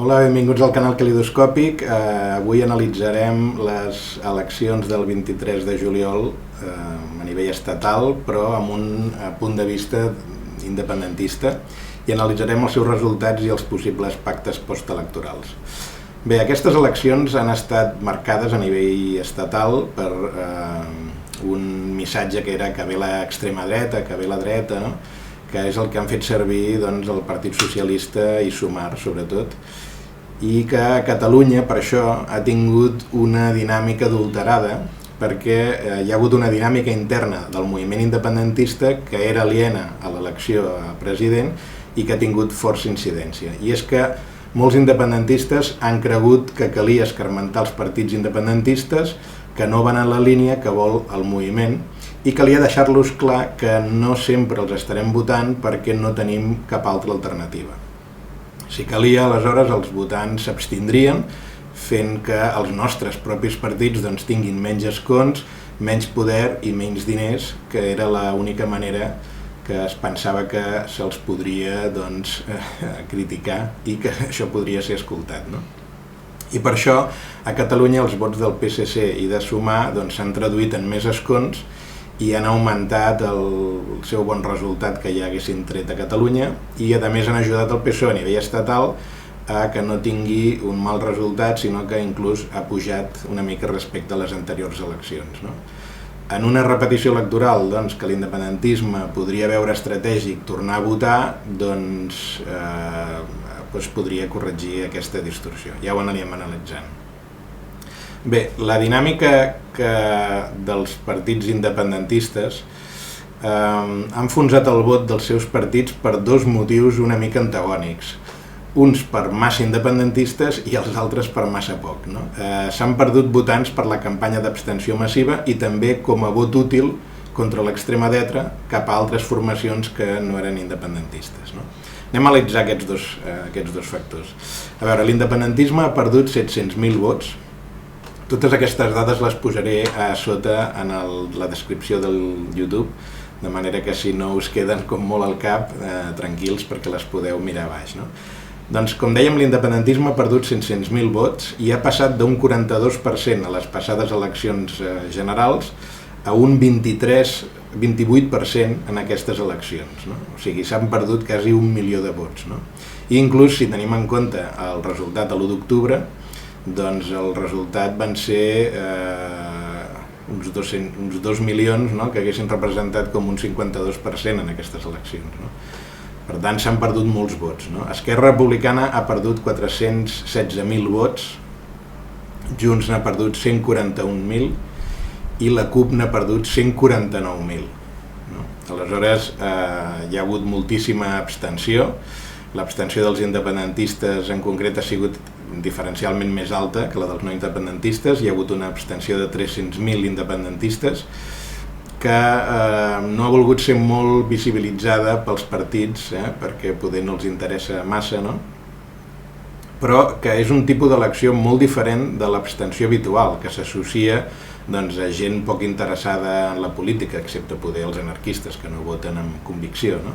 Hola, benvinguts al canal Calidoscòpic. Avui analitzarem les eleccions del 23 de juliol a nivell estatal, però amb un punt de vista independentista, i analitzarem els seus resultats i els possibles pactes postelectorals. Bé, aquestes eleccions han estat marcades a nivell estatal per un missatge que era que ve l'extrema dreta, que ve la dreta, no? Que és el que han fet servir doncs, el Partit Socialista i Sumar, sobretot, i que Catalunya, per això, ha tingut una dinàmica adulterada, perquè hi ha hagut una dinàmica interna del moviment independentista que era aliena a l'elecció a president i que ha tingut força incidència. I és que molts independentistes han cregut que calia escarmentar els partits independentistes que no van en la línia que vol el moviment, i calia deixar-los clar que no sempre els estarem votant perquè no tenim cap altra alternativa. Si calia, aleshores els votants s'abstindrien, fent que els nostres propis partits doncs, tinguin menys escons, menys poder i menys diners, que era l'única manera que es pensava que se'ls podria doncs, criticar i que això podria ser escoltat, no? I per això a Catalunya els vots del PSC i de Sumar s'han traduït en més escons i han augmentat el seu bon resultat que ja haguessin tret a Catalunya, i a més han ajudat el PSOE a nivell estatal a que no tingui un mal resultat, sinó que inclús ha pujat una mica respecte a les anteriors eleccions, no? En una repetició electoral doncs, que l'independentisme podria veure estratègic tornar a votar, doncs podria corregir aquesta distorsió. Ja ho anirem analitzant. Bé, la dinàmica dels partits independentistes han enfonsat el vot dels seus partits per dos motius una mica antagònics. Uns per massa independentistes i els altres per massa poc, no? S'han perdut votants per la campanya d'abstenció massiva i també com a vot útil contra l'extrema dreta cap a altres formacions que no eren independentistes, no? Anem a analitzar aquests dos factors. A veure, l'independentisme ha perdut 700.000 vots. Totes aquestes dades les posaré a sota en la descripció del YouTube, de manera que si no us queden com molt al cap, tranquils perquè les podeu mirar a baix, no? Doncs, com dèiem, l'independentisme ha perdut 500.000 vots i ha passat d'un 42% a les passades eleccions generals a un 28% en aquestes eleccions, no? O sigui, s'han perdut quasi 1 milió de vots, no? I inclús, si tenim en compte el resultat a l'1 d'octubre, doncs el resultat van ser uns 2 milions, no? Que haguessin representat com un 52% en aquestes eleccions, no? Per tant, s'han perdut molts vots, no? Esquerra Republicana ha perdut 416.000 vots, Junts n'ha perdut 141.000 i la CUP n'ha perdut 149.000, no? Aleshores, hi ha hagut moltíssima abstenció. L'abstenció dels independentistes en concret ha sigut diferencialment més alta que la dels no independentistes. Hi ha hagut una abstenció de 300.000 independentistes que no ha volgut ser molt visibilitzada pels partits, perquè poder no els interessa massa, no? Però que és un tipus d'elecció molt diferent de l'abstenció habitual, que s'associa doncs, a gent poc interessada en la política, excepte poder els anarquistes, que no voten amb convicció, no?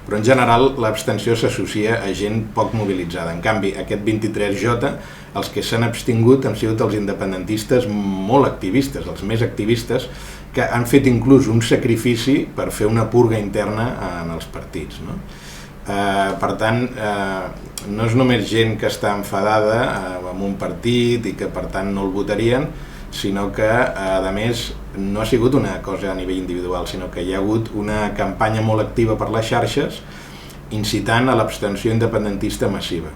Però en general l'abstenció s'associa a gent poc mobilitzada. En canvi, aquest 23J, els que s'han abstingut han sigut els independentistes molt activistes, els més activistes, que han fet inclús un sacrifici per fer una purga interna en els partits, no? Per tant, no és només gent que està enfadada amb un partit i que per tant no el votarien, sinó que, a més, no ha sigut una cosa a nivell individual, sinó que hi ha hagut una campanya molt activa per les xarxes incitant a l'abstenció independentista massiva.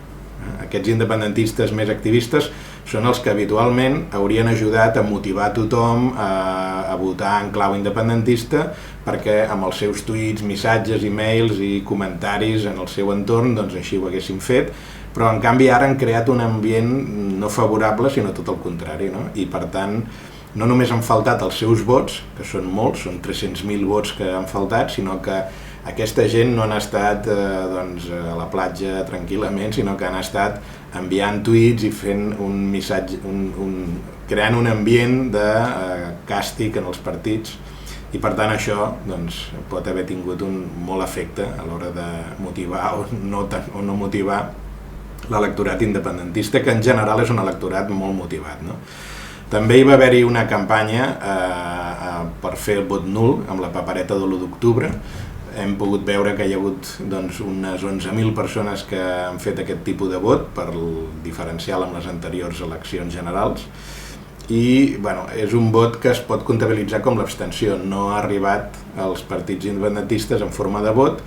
Aquests independentistes més activistes són els que habitualment haurien ajudat a motivar tothom a votar en clau independentista, perquè amb els seus tuits, missatges, e-mails i comentaris en el seu entorn doncs així ho haguessin fet, però en canvi ara han creat un ambient no favorable, sinó tot el contrari, no? I per tant, no només han faltat els seus vots, que són molts, són 300.000 vots que han faltat, sinó que aquesta gent no han estat a la platja tranquil·lament, sinó que han estat enviant tuits i fent un missatge, creant un ambient de càstig en els partits, i per tant això pot haver tingut un molt efecte a l'hora de motivar o no motivar l'electorat independentista, que en general és un electorat molt motivat, no? També hi va haver-hi una campanya per fer el vot nul amb la papereta de l'1 d'octubre. Hem pogut veure que hi ha hagut doncs, unes 11.000 persones que han fet aquest tipus de vot per diferencial amb les anteriors eleccions generals. I bueno, és un vot que es pot comptabilitzar com l'abstenció. No ha arribat als partits independentistes en forma de vot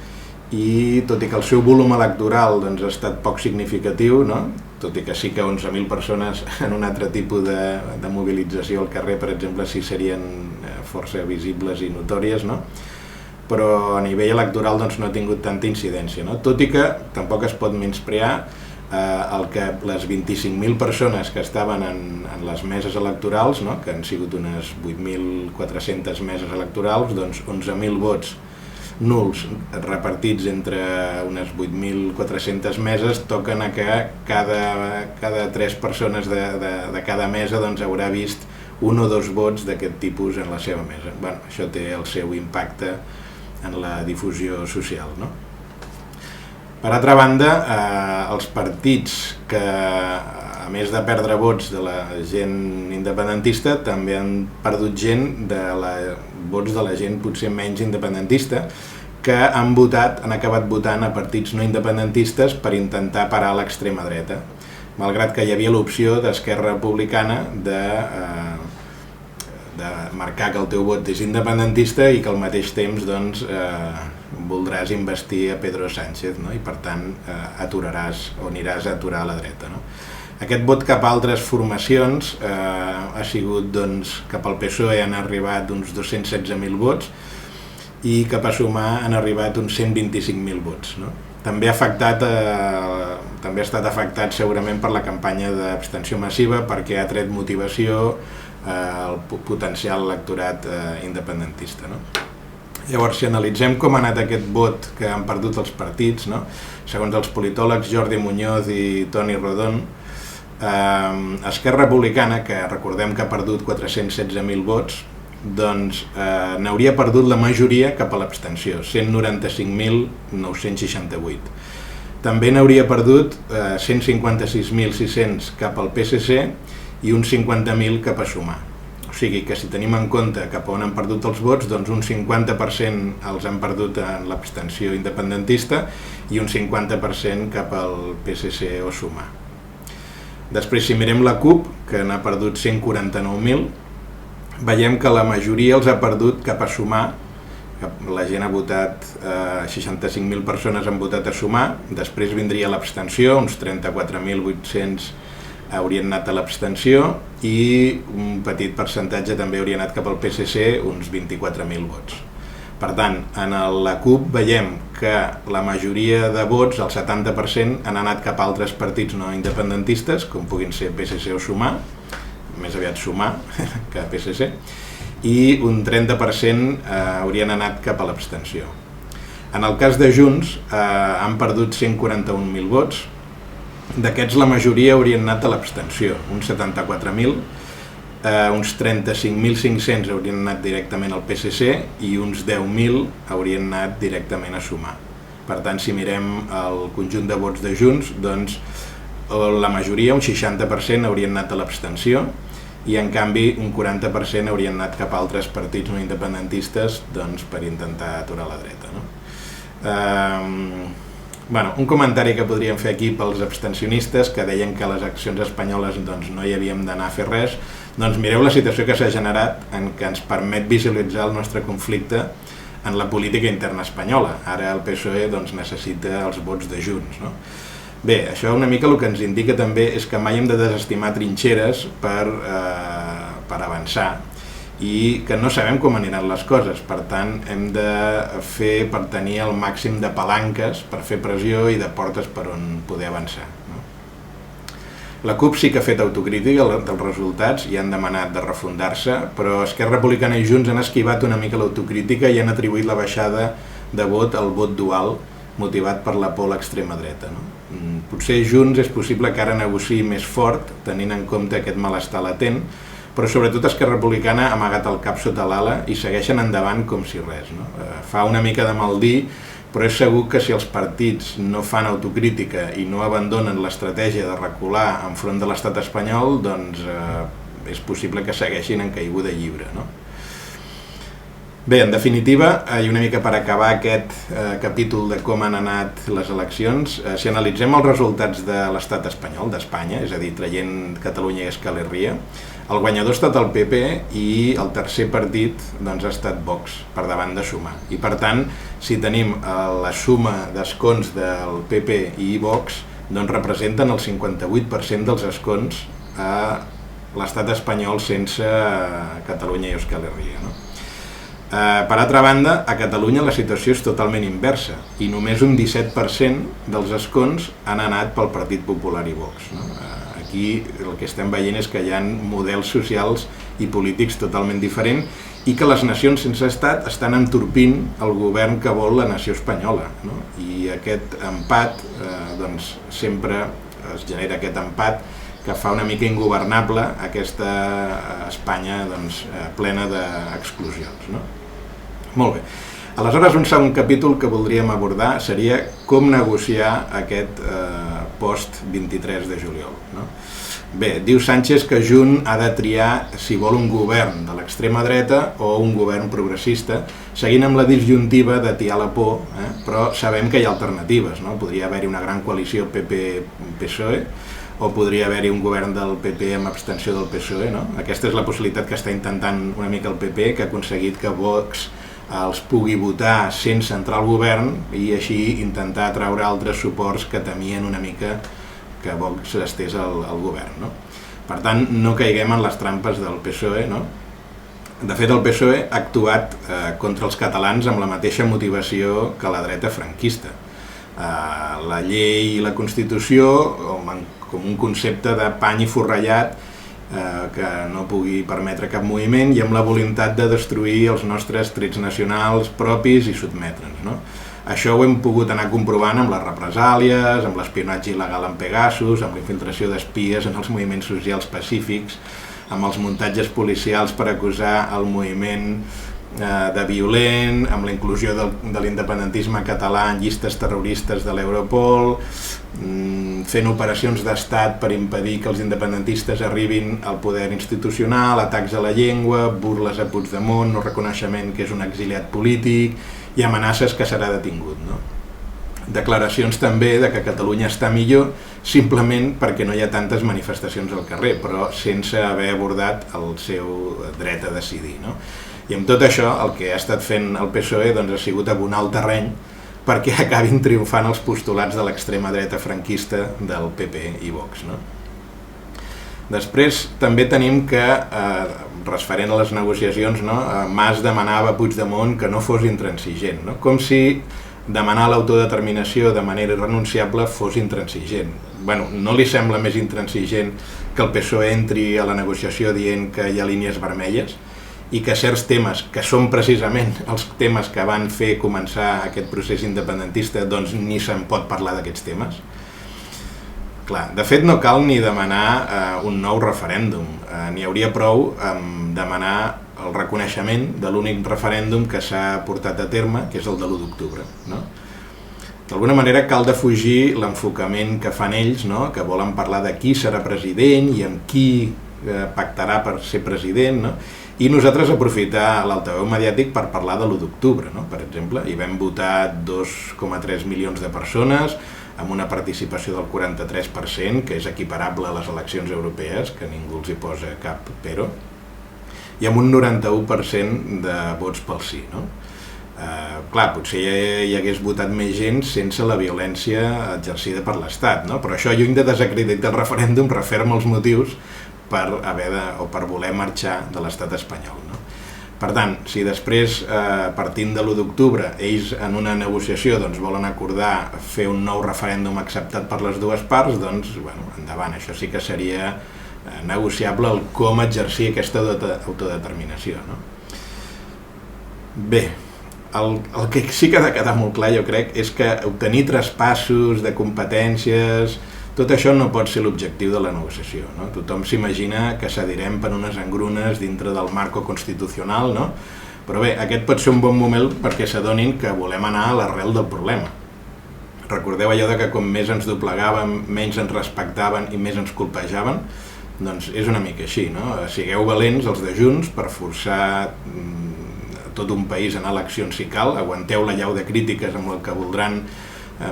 i tot i que el seu volum electoral doncs, ha estat poc significatiu, no? Tot i que sí que 11.000 persones en un altre tipus de mobilització al carrer, per exemple, sí serien força visibles i notòries, no? Però a nivell electoral doncs, no ha tingut tanta incidència, no? Tot i que tampoc es pot menysprear el que les 25.000 persones que estaven en les meses electorals, no? Que han sigut unes 8.400 meses electorals, doncs 11.000 vots nuls repartits entre unes 8.400 meses toquen a que cada 3 persones de cada mesa doncs, haurà vist 1 o 2 vots d'aquest tipus en la seva mesa. Bueno, això té el seu impacte en la difusió social, no? Per altra banda, els partits que, a més de perdre vots de la gent independentista, també han perdut vots de la gent potser menys independentista, que han acabat votant a partits no independentistes per intentar parar l'extrema dreta, malgrat que hi havia l'opció d'Esquerra Republicana de marcar que el teu vot és independentista i que al mateix temps doncs, voldràs investir a Pedro Sánchez, no? I per tant aturaràs o aniràs a aturar a la dreta, no? Aquest vot cap a altres formacions ha sigut, doncs, cap al PSOE han arribat uns 216.000 vots i cap a Sumar han arribat uns 125.000 vots, no? També ha estat afectat segurament per la campanya d'abstenció massiva perquè ha tret motivació al potencial electorat independentista, no? Llavors, si analitzem com ha anat aquest vot que han perdut els partits, no? Segons els politòlegs Jordi Muñoz i Toni Rodon, Esquerra Republicana, que recordem que ha perdut 416.000 vots, doncs n'hauria perdut la majoria cap a l'abstenció, 195.968. També n'hauria perdut 156.600 cap al PSC i uns 50.000 cap a Sumar. O sigui que si tenim en compte cap a on han perdut els vots, doncs un 50% els han perdut en l'abstenció independentista i un 50% cap al PSC o Sumar. Després, si mirem la CUP, que n'ha perdut 149.000, veiem que la majoria els ha perdut cap a Sumar. La gent ha votat, 65.000 persones han votat a Sumar, després vindria l'abstenció, uns 34.800 haurien anat a l'abstenció i un petit percentatge també hauria anat cap al PSC, uns 24.000 vots. Per tant, en la CUP veiem que la majoria de vots, el 70%, han anat cap a altres partits no independentistes, com puguin ser PSC o Sumar, més aviat Sumar que PSC, i un 30% haurien anat cap a l'abstenció. En el cas de Junts han perdut 141.000 vots, d'aquests la majoria haurien anat a l'abstenció, uns 74.000, uns 35.500 haurien anat directament al PSC i uns 10.000 haurien anat directament a Sumar. Per tant, si mirem el conjunt de vots de Junts, doncs la majoria, un 60%, haurien anat a l'abstenció i en canvi un 40% haurien anat cap a altres partits no independentistes doncs, per intentar aturar la dreta, no? Un comentari que podríem fer aquí pels abstencionistes que deien que a les eleccions espanyoles doncs, no hi havíem d'anar a fer res, doncs mireu la situació que s'ha generat en què ens permet visualitzar el nostre conflicte en la política interna espanyola. Ara el PSOE doncs, necessita els vots de Junts, no? Bé, això una mica el que ens indica també és que mai hem de desestimar trinxeres per avançar i que no sabem com aniran les coses, per tant hem de fer per tenir el màxim de palanques per fer pressió i de portes per on poder avançar, no? La CUP sí que ha fet autocrítica dels resultats i han demanat de refundar-se, però Esquerra Republicana i Junts han esquivat una mica l'autocrítica i han atribuït la baixada de vot al vot dual motivat per la por a l'extrema dreta, no? Potser Junts és possible que ara negociï més fort tenint en compte aquest malestar latent, però sobretot Esquerra Republicana ha amagat el cap sota l'ala i segueixen endavant com si res, no? Fa una mica de mal dir però és segur que si els partits no fan autocrítica i no abandonen l'estratègia de recular enfront de l'estat espanyol, doncs és possible que segueixin en caiguda lliure, no? Bé, en definitiva, i una mica per acabar aquest capítol de com han anat les eleccions, si analitzem els resultats de l'estat espanyol, d'Espanya, és a dir, traient Catalunya i Euskal Herria, el guanyador ha estat el PP i el tercer partit doncs, ha estat Vox, per davant de Sumar. I per tant, si tenim la suma d'escons del PP i Vox, doncs representen el 58% dels escons a l'estat espanyol sense Catalunya i Euskal Herria, no? Per altra banda, a Catalunya la situació és totalment inversa i només un 17% dels escons han anat pel Partit Popular i Vox, no? Aquí el que estem veient és que hi ha models socials i polítics totalment diferents i que les nacions sense estat estan entorpint el govern que vol la nació espanyola, no? I aquest empat, doncs sempre es genera aquest empat que fa una mica ingovernable aquesta Espanya doncs, plena d'exclusions, no? Molt bé. Aleshores, un segon capítol que voldríem abordar seria com negociar aquest post-23 de juliol, no? Bé, diu Sánchez que Junts ha de triar si vol un govern de l'extrema dreta o un govern progressista, seguint amb la disjuntiva de tiar la por, però sabem que hi ha alternatives, no? Podria haver-hi una gran coalició PP-PSOE, o podria haver-hi un govern del PP amb abstenció del PSOE, no? Aquesta és la possibilitat que està intentant una mica el PP, que ha aconseguit que Vox els pugui votar sense entrar al govern i així intentar atraure altres suports que temien una mica que Vox estés al govern, no? Per tant, no caiguem en les trampes del PSOE, no? De fet, el PSOE ha actuat contra els catalans amb la mateixa motivació que la dreta franquista. La llei i la Constitució com un concepte de pany i forrellat que no pugui permetre cap moviment i amb la voluntat de destruir els nostres trets nacionals propis i sotmetre'ns, no? Això ho hem pogut anar comprovant amb les represàlies, amb l'espionatge il·legal en Pegasus, amb la infiltració d'espies en els moviments socials pacífics, amb els muntatges policials per acusar el moviment de violent, amb la inclusió de l'independentisme català en llistes terroristes de l'Europol, fent operacions d'estat per impedir que els independentistes arribin al poder institucional, atacs a la llengua, burles a Puigdemont, no reconeixement que és un exiliat polític i amenaces que serà detingut, no? Declaracions també de que Catalunya està millor simplement perquè no hi ha tantes manifestacions al carrer, però sense haver abordat el seu dret a decidir, no? I amb tot això, el que ha estat fent el PSOE doncs, ha sigut abonar el terreny perquè acabin triomfant els postulats de l'extrema dreta franquista del PP i Vox, no? Després també tenim que, referent a les negociacions, no, Mas demanava a Puigdemont que no fos intransigent, no? Com si demanar l'autodeterminació de manera irrenunciable fos intransigent. Bueno, no li sembla més intransigent que el PSOE entri a la negociació dient que hi ha línies vermelles i que certs temes, que són precisament els temes que van fer començar aquest procés independentista, doncs ni se'n pot parlar d'aquests temes? Clar, de fet no cal ni demanar un nou referèndum, n'hi hauria prou amb demanar el reconeixement de l'únic referèndum que s'ha portat a terme, que és el de l'1 d'octubre, no? D'alguna manera cal defugir l'enfocament que fan ells, no? Que volen parlar de qui serà president i amb qui pactarà per ser president, no? I nosaltres aprofitar l'altaveu mediàtic per parlar de l'1 d'octubre, no? Per exemple, hi vam votar 2,3 milions de persones amb una participació del 43%, que és equiparable a les eleccions europees, que ningú els hi posa cap però, i amb un 91% de vots pel sí, no? Clar, potser hi hagués votat més gent sense la violència exercida per l'Estat, no? Però això, lluny de desacreditar el referèndum, referma els motius per voler marxar de l'estat espanyol, no? Per tant, si després, partint de l'1 d'octubre, ells en una negociació doncs, volen acordar fer un nou referèndum acceptat per les dues parts, doncs, bueno, endavant, això sí que seria negociable el com exercir aquesta autodeterminació, no? Bé, el que sí que ha de quedar molt clar, jo crec, és que obtenir traspassos de competències, tot això no pot ser l'objectiu de la negociació, no? Tothom s'imagina que cedirem per unes engrunes dintre del marco constitucional, no? Però bé, aquest pot ser un bon moment perquè s'adonin que volem anar a l'arrel del problema. Recordeu allò de que com més ens doblegàvem, menys ens respectaven i més ens colpejaven? Doncs és una mica així, no? Sigueu valents els de Junts per forçar tot un país a anar a eleccions si cal, aguanteu la llau de crítiques amb el que voldran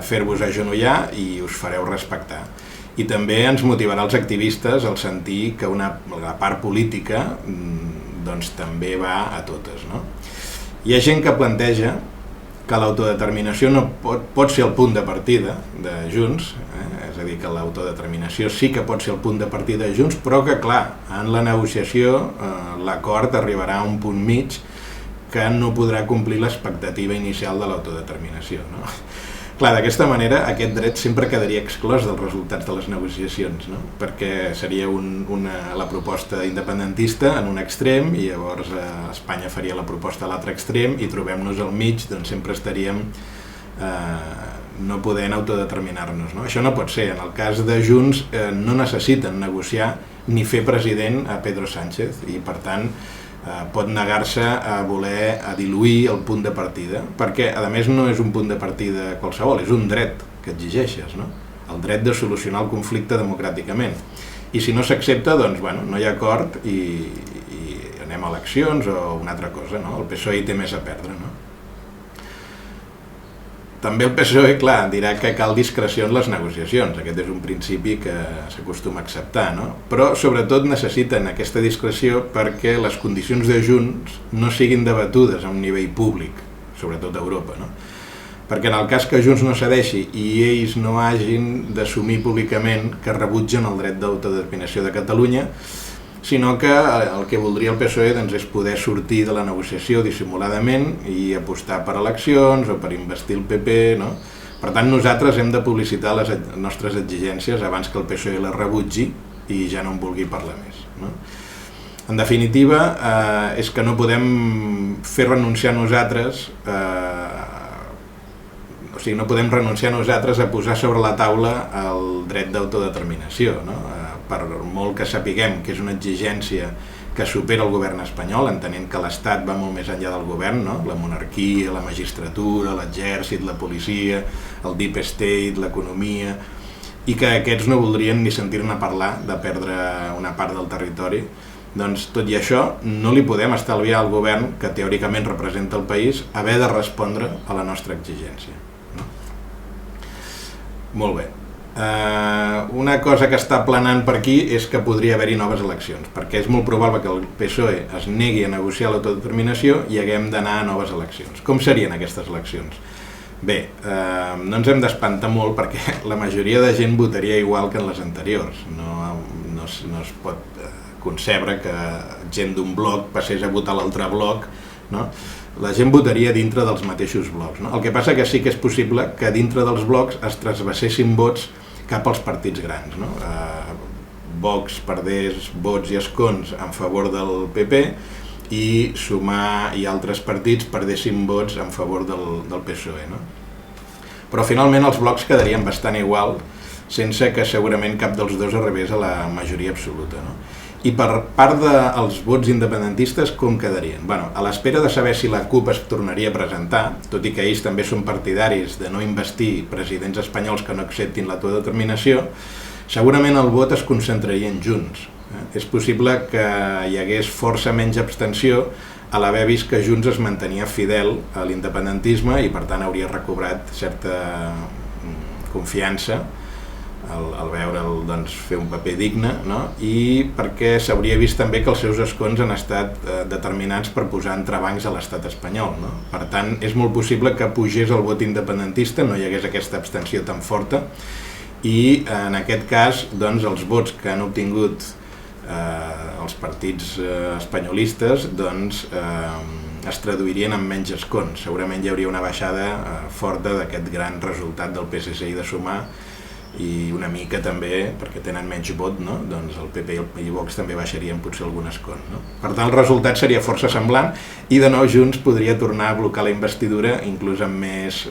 fer-vos agenollar i us fareu respectar. I també ens motivarà els activistes al sentir que la part política doncs també va a totes, no? Hi ha gent que planteja que l'autodeterminació no pot ser el punt de partida de Junts, és a dir, que l'autodeterminació sí que pot ser el punt de partida de Junts, però que, clar, en la negociació l'acord arribarà a un punt mig que no podrà complir l'expectativa inicial de l'autodeterminació, no? Clar, d'aquesta manera aquest dret sempre quedaria exclòs dels resultats de les negociacions, no? Perquè seria la proposta independentista en un extrem i llavors Espanya faria la proposta a l'altre extrem i trobem-nos al mig, doncs sempre estaríem no podent autodeterminar-nos, no? Això no pot ser. En el cas de Junts no necessiten negociar ni fer president a Pedro Sánchez i per tant pot negar-se a voler diluir el punt de partida, perquè a més no és un punt de partida qualsevol, és un dret que exigeixes, no? El dret de solucionar el conflicte democràticament. I si no s'accepta, doncs bueno, no hi ha acord i anem a eleccions o una altra cosa, no? El PSOE hi té més a perdre, no? També el PSOE, clar, dirà que cal discreció en les negociacions, aquest és un principi que s'acostuma a acceptar, no? Però sobretot necessiten aquesta discreció perquè les condicions de Junts no siguin debatudes a un nivell públic, sobretot a Europa, no? Perquè en el cas que Junts no cedeixi i ells no hagin d'assumir públicament que rebutgen el dret d'autodeterminació de Catalunya, sinó que el que voldria el PSOE doncs, és poder sortir de la negociació dissimuladament i apostar per eleccions o per investir el PP, no? Per tant, nosaltres hem de publicitar les nostres exigències abans que el PSOE les rebutgi i ja no en vulgui parlar més, no? En definitiva, és que no podem fer renunciar nosaltres no podem renunciar nosaltres a posar sobre la taula el dret d'autodeterminació, no? Per molt que sapiguem que és una exigència que supera el govern espanyol, entenent que l'Estat va molt més enllà del govern, no? La monarquia, la magistratura, l'exèrcit, la policia, el deep state, l'economia, i que aquests no voldrien ni sentir-ne parlar de perdre una part del territori. Doncs tot i això no li podem estalviar al govern, que teòricament representa el país, haver de respondre a la nostra exigència, no? Molt bé. Una cosa que està planant per aquí és que podria haver-hi noves eleccions, perquè és molt probable que el PSOE es negui a negociar l'autodeterminació i haguem d'anar a noves eleccions. Com serien aquestes eleccions? Bé, no ens hem d'espantar molt perquè la majoria de gent votaria igual que en les anteriors. No es pot concebre que gent d'un bloc passés a votar l'altre bloc, no? La gent votaria dintre dels mateixos blocs, no? El que passa que sí que és possible que dintre dels blocs es trasbassessin vots cap als partits grans, no? Vox perdés vots i escons en favor del PP i Sumar i altres partits perdessin vots en favor del PSOE, no? Però finalment els blocs quedarien bastant igual, sense que segurament cap dels dos arribés a la majoria absoluta, no? I per part dels vots independentistes, com quedarien? Bueno, a l'espera de saber si la CUP es tornaria a presentar, tot i que ells també són partidaris de no investir presidents espanyols que no acceptin l'autodeterminació, segurament el vot es concentraria en Junts. És possible que hi hagués força menys abstenció a l'haver vist que Junts es mantenia fidel a l'independentisme i per tant hauria recobrat certa confiança al veure'l doncs, fer un paper digne, no? I perquè s'hauria vist també que els seus escons han estat determinats per posar entrebancs a l'estat espanyol, no? Per tant, és molt possible que pugés el vot independentista, no hi hagués aquesta abstenció tan forta i en aquest cas doncs, els vots que han obtingut els partits espanyolistes doncs, es traduirien en menys escons. Segurament hi hauria una baixada forta d'aquest gran resultat del PSC i de Sumar i una mica també, perquè tenen menys vot, no? Doncs el PP i Vox també baixarien potser algun escon, no? Per tant, el resultat seria força semblant i de nou Junts podria tornar a blocar la investidura, inclús amb més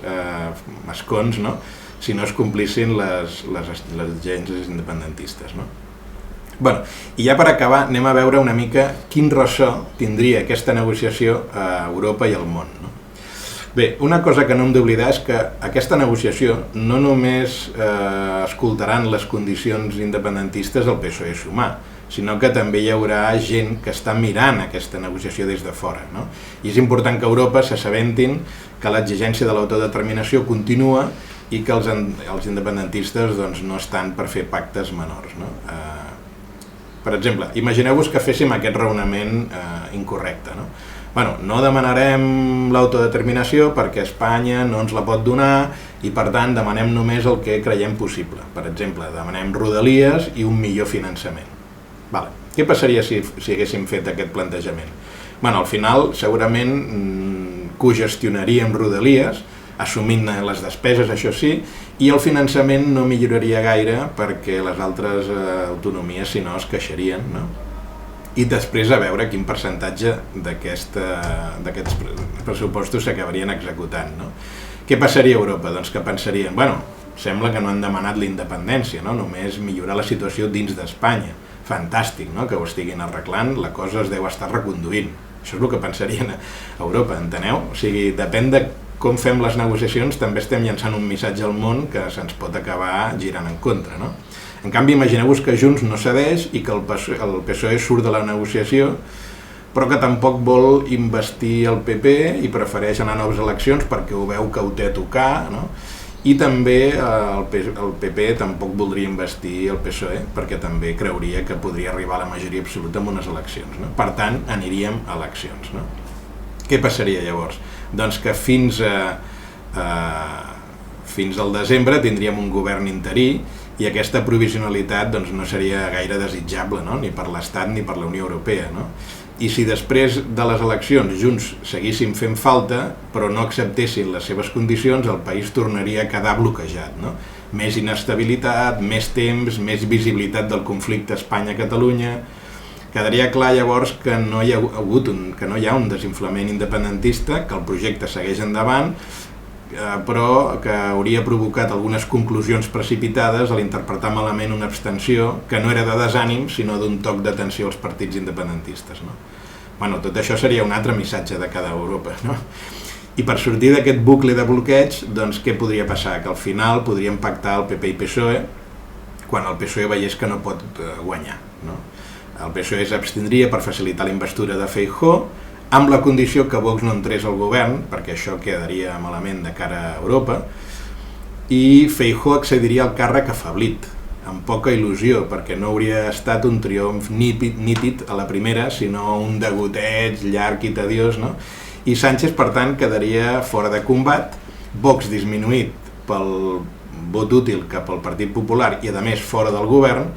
escons, no? Si no es complissin les exigències independentistes, no? Bueno, i ja per acabar anem a veure una mica quin ressò tindria aquesta negociació a Europa i al món, no? Bé, una cosa que no hem d'oblidar és que aquesta negociació no només escoltaran les condicions independentistes del PSOE sumar, sinó que també hi haurà gent que està mirant aquesta negociació des de fora, no? I és important que a Europa s'assabentin que l'exigència de l'autodeterminació continua i que els independentistes doncs, no estan per fer pactes menors, no? Per exemple, imagineu-vos que féssim aquest raonament incorrecte, no? Bueno, no demanarem l'autodeterminació perquè Espanya no ens la pot donar i per tant demanem només el que creiem possible. Per exemple, demanem rodalies i un millor finançament. Vale. Què passaria si haguéssim fet aquest plantejament? Bueno, al final segurament cogestionaríem rodalies, assumint les despeses, això sí, i el finançament no milloraria gaire perquè les altres autonomies, si no, es queixarien, no? I després a veure quin percentatge d'aquests pressupostos s'acabarien executant, no? Què passaria a Europa? Doncs que pensarien, bueno, sembla que no han demanat la independència, no? Només millorar la situació dins d'Espanya. Fantàstic, no? Que ho estiguin arreglant, la cosa es deu estar reconduint. Això és el que pensarien a Europa, enteneu? O sigui, depèn de com fem les negociacions, també estem llançant un missatge al món que se'ns pot acabar girant en contra, no? En canvi, imagineu-vos que Junts no cedeix i que el PSOE surt de la negociació, però que tampoc vol investir el PP i prefereix anar a noves eleccions perquè ho veu que ho té a tocar, no? I també el PP tampoc voldria investir el PSOE perquè també creuria que podria arribar a la majoria absoluta en unes eleccions, no? Per tant, aniríem a eleccions, no? Què passaria llavors? Doncs que fins al desembre tindríem un govern interí i aquesta provisionalitat doncs, no seria gaire desitjable, no? Ni per l'Estat ni per la Unió Europea, no? I si després de les eleccions Junts seguissin fent falta, però no acceptessin les seves condicions, el país tornaria a quedar bloquejat, no? Més inestabilitat, més temps, més visibilitat del conflicte Espanya-Catalunya. Quedaria clar llavors que no hi ha un desinflament independentista, que el projecte segueix endavant, però que hauria provocat algunes conclusions precipitades a l'interpretar malament una abstenció que no era de desànim, sinó d'un toc d'atenció als partits independentistes, no? Bueno, tot això seria un altre missatge de cada Europa, no? I per sortir d'aquest bucle de bloqueig, doncs què podria passar? Que al final podríem pactar el PP i PSOE quan el PSOE veiés que no pot guanyar, no? El PSOE s'abstindria per facilitar la investidura de Feijóo, amb la condició que Vox no entrés al govern, perquè això quedaria malament de cara a Europa, i Feijóo accediria al càrrec afeblit, amb poca il·lusió, perquè no hauria estat un triomf nítid a la primera, sinó un degoteig llarg i tediós, no? I Sánchez, per tant, quedaria fora de combat, Vox disminuït pel vot útil cap al Partit Popular i, a més, fora del govern,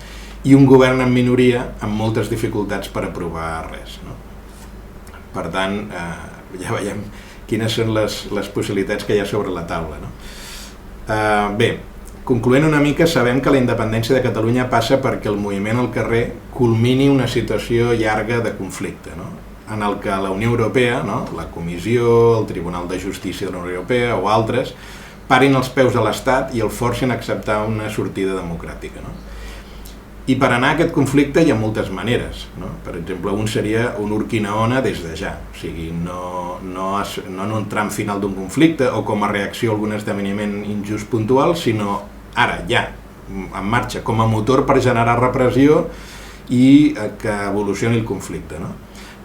i un govern en minoria amb moltes dificultats per aprovar res, no? Per tant, ja veiem quines són les possibilitats que hi ha sobre la taula, no? Bé, concloent una mica, sabem que la independència de Catalunya passa perquè el moviment al carrer culmini una situació llarga de conflicte, no? En el que la Unió Europea, no? La Comissió, el Tribunal de Justícia de la Unió Europea o altres, parin els peus a l'Estat i el forcin a acceptar una sortida democràtica, no? I per anar a aquest conflicte hi ha moltes maneres, no? Per exemple, un seria un Urquinaona des de ja, o sigui, no en un tram final d'un conflicte o com a reacció a algun esdeveniment injust puntual, sinó ara, ja, en marxa, com a motor per generar repressió i que evolucioni el conflicte, no?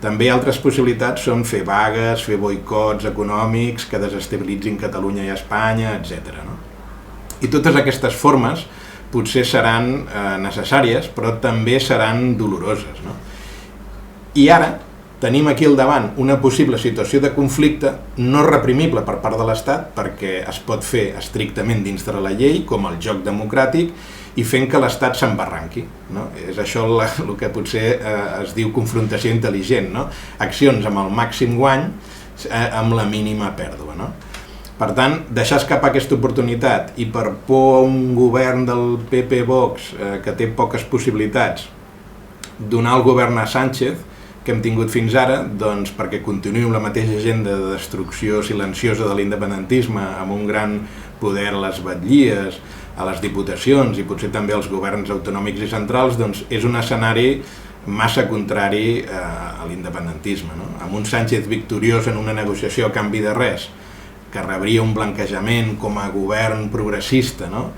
També altres possibilitats són fer vagues, fer boicots econòmics que desestabilitzin Catalunya i Espanya, etc., no? I totes aquestes formes potser seran necessàries, però també seran doloroses, no? I ara tenim aquí al davant una possible situació de conflicte no reprimible per part de l'Estat, perquè es pot fer estrictament dins de la llei, com el joc democràtic, i fent que l'Estat s'embarranqui, no? És això el que potser es diu confrontació intel·ligent, no? Accions amb el màxim guany amb la mínima pèrdua, no? Per tant, deixar escapar aquesta oportunitat i per por a un govern del PP-Vox que té poques possibilitats, donar el govern a Sánchez, que hem tingut fins ara, doncs perquè continuï amb la mateixa agenda de destrucció silenciosa de l'independentisme, amb un gran poder a les batllies, a les diputacions i potser també als governs autonòmics i centrals, doncs és un escenari massa contrari a l'independentisme, no? Amb un Sánchez victoriós en una negociació a canvi de res, que rebria un blanquejament com a govern progressista, no?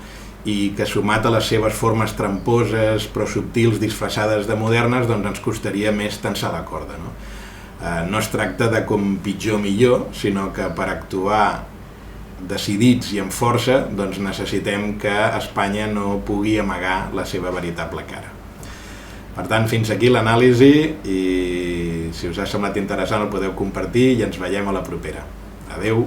I que sumat a les seves formes tramposes però subtils disfressades de modernes, doncs ens costaria més tensar la corda, no? No es tracta de com pitjor millor, sinó que per actuar decidits i amb força doncs necessitem que Espanya no pugui amagar la seva veritable cara. Per tant, fins aquí l'anàlisi i si us ha semblat interessant el podeu compartir i ens veiem a la propera. Adeu!